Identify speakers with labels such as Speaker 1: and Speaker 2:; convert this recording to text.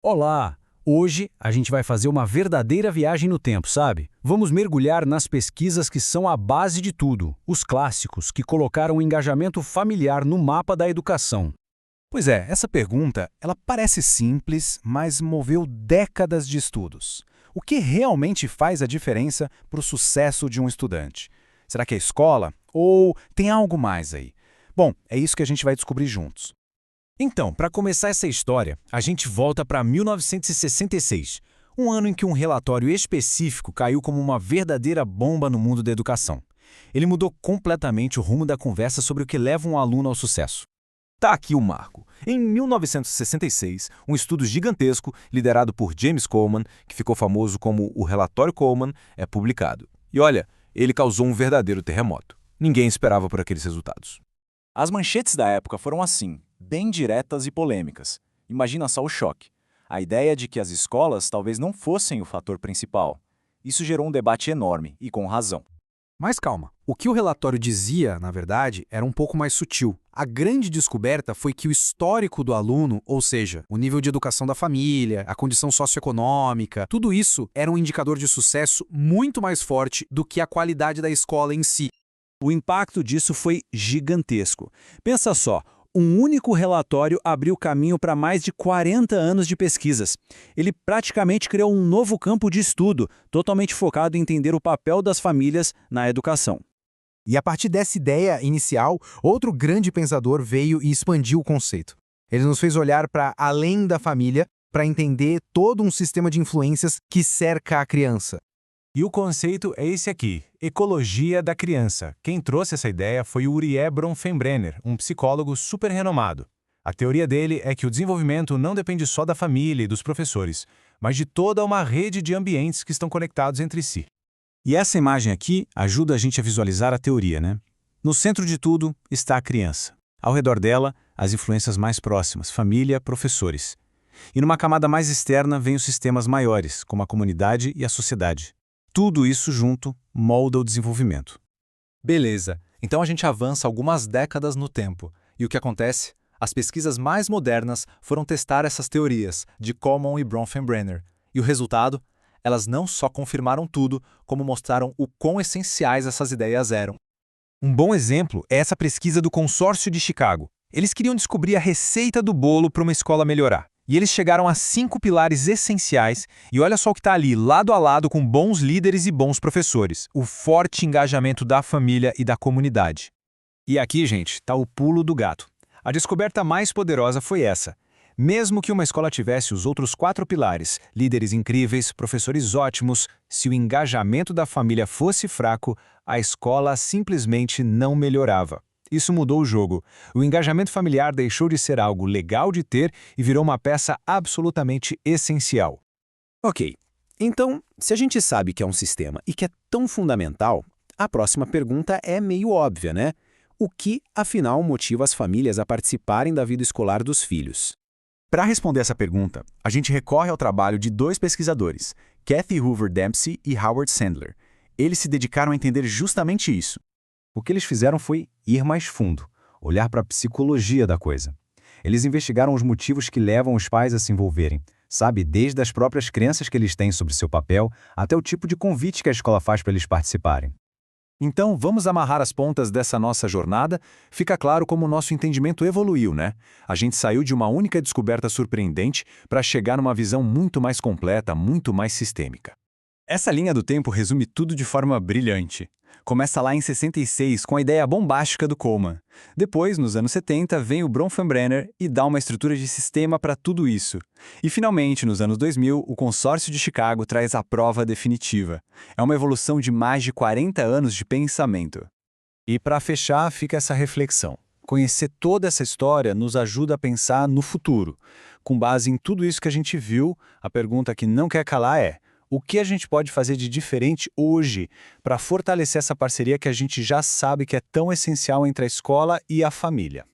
Speaker 1: Olá! Hoje a gente vai fazer uma verdadeira viagem no tempo, sabe? Vamos mergulhar nas pesquisas que são a base de tudo, os clássicos que colocaram o engajamento familiar no mapa da educação.
Speaker 2: Pois é, essa pergunta, ela parece simples, mas moveu décadas de estudos. O que realmente faz a diferença para o sucesso de um estudante? Será que é a escola? Ou tem algo mais aí? Bom, é isso que a gente vai descobrir juntos.
Speaker 3: Então, para começar essa história, a gente volta para 1966, um ano em que um relatório específico caiu como uma verdadeira bomba no mundo da educação. Ele mudou completamente o rumo da conversa sobre o que leva um aluno ao sucesso.
Speaker 2: Tá aqui o marco. Em 1966, um estudo gigantesco, liderado por James Coleman, que ficou famoso como o Relatório Coleman, é publicado. E olha, ele causou um verdadeiro terremoto. Ninguém esperava por aqueles resultados.
Speaker 4: As manchetes da época foram assim, bem diretas e polêmicas. Imagina só o choque. A ideia de que as escolas talvez não fossem o fator principal. Isso gerou um debate enorme, e com razão.
Speaker 5: Mas calma, o que o relatório dizia, na verdade, era um pouco mais sutil. A grande descoberta foi que o histórico do aluno, ou seja, o nível de educação da família, a condição socioeconômica, tudo isso era um indicador de sucesso muito mais forte do que a qualidade da escola em si.
Speaker 3: O impacto disso foi gigantesco. Pensa só, um único relatório abriu caminho para mais de 40 anos de pesquisas. Ele praticamente criou um novo campo de estudo, totalmente focado em entender o papel das famílias na educação.
Speaker 5: E a partir dessa ideia inicial, outro grande pensador veio e expandiu o conceito. Ele nos fez olhar para além da família, para entender todo um sistema de influências que cerca a criança.
Speaker 6: E o conceito é esse aqui, ecologia da criança. Quem trouxe essa ideia foi o Urié Bronfenbrenner, um psicólogo super renomado. A teoria dele é que o desenvolvimento não depende só da família e dos professores, mas de toda uma rede de ambientes que estão conectados entre si.
Speaker 3: E essa imagem aqui ajuda a gente a visualizar a teoria, né? No centro de tudo está a criança. Ao redor dela, as influências mais próximas, família, professores. E numa camada mais externa vêm os sistemas maiores, como a comunidade e a sociedade. Tudo isso junto molda o desenvolvimento.
Speaker 7: Beleza, então a gente avança algumas décadas no tempo. E o que acontece? As pesquisas mais modernas foram testar essas teorias, de Coleman e Bronfenbrenner. E o resultado? Elas não só confirmaram tudo, como mostraram o quão essenciais essas ideias eram.
Speaker 2: Um bom exemplo é essa pesquisa do Consórcio de Chicago. Eles queriam descobrir a receita do bolo para uma escola melhorar. E eles chegaram a 5 pilares essenciais, e olha só o que está ali, lado a lado com bons líderes e bons professores, o forte engajamento da família e da comunidade.
Speaker 3: E aqui, gente, está o pulo do gato. A descoberta mais poderosa foi essa. Mesmo que uma escola tivesse os outros 4 pilares, líderes incríveis, professores ótimos, se o engajamento da família fosse fraco, a escola simplesmente não melhorava. Isso mudou o jogo. O engajamento familiar deixou de ser algo legal de ter e virou uma peça absolutamente essencial.
Speaker 1: Ok, então, se a gente sabe que é um sistema e que é tão fundamental, a próxima pergunta é meio óbvia, né? O que, afinal, motiva as famílias a participarem da vida escolar dos filhos?
Speaker 2: Para responder essa pergunta, a gente recorre ao trabalho de 2 pesquisadores, Kathy Hoover Dempsey e Howard Sandler. Eles se dedicaram a entender justamente isso.
Speaker 8: O que eles fizeram foi ir mais fundo, olhar para a psicologia da coisa. Eles investigaram os motivos que levam os pais a se envolverem, sabe, desde as próprias crenças que eles têm sobre seu papel até o tipo de convite que a escola faz para eles participarem.
Speaker 6: Então, vamos amarrar as pontas dessa nossa jornada? Fica claro como o nosso entendimento evoluiu, né? A gente saiu de uma única descoberta surpreendente para chegar numa visão muito mais completa, muito mais sistêmica.
Speaker 3: Essa linha do tempo resume tudo de forma brilhante. Começa lá em 66 com a ideia bombástica do Coleman. Depois, nos anos 70, vem o Bronfenbrenner e dá uma estrutura de sistema para tudo isso. E finalmente, nos anos 2000, o Consórcio de Chicago traz a prova definitiva. É uma evolução de mais de 40 anos de pensamento. E para fechar, fica essa reflexão. Conhecer toda essa história nos ajuda a pensar no futuro. Com base em tudo isso que a gente viu, a pergunta que não quer calar é: o que a gente pode fazer de diferente hoje para fortalecer essa parceria que a gente já sabe que é tão essencial entre a escola e a família?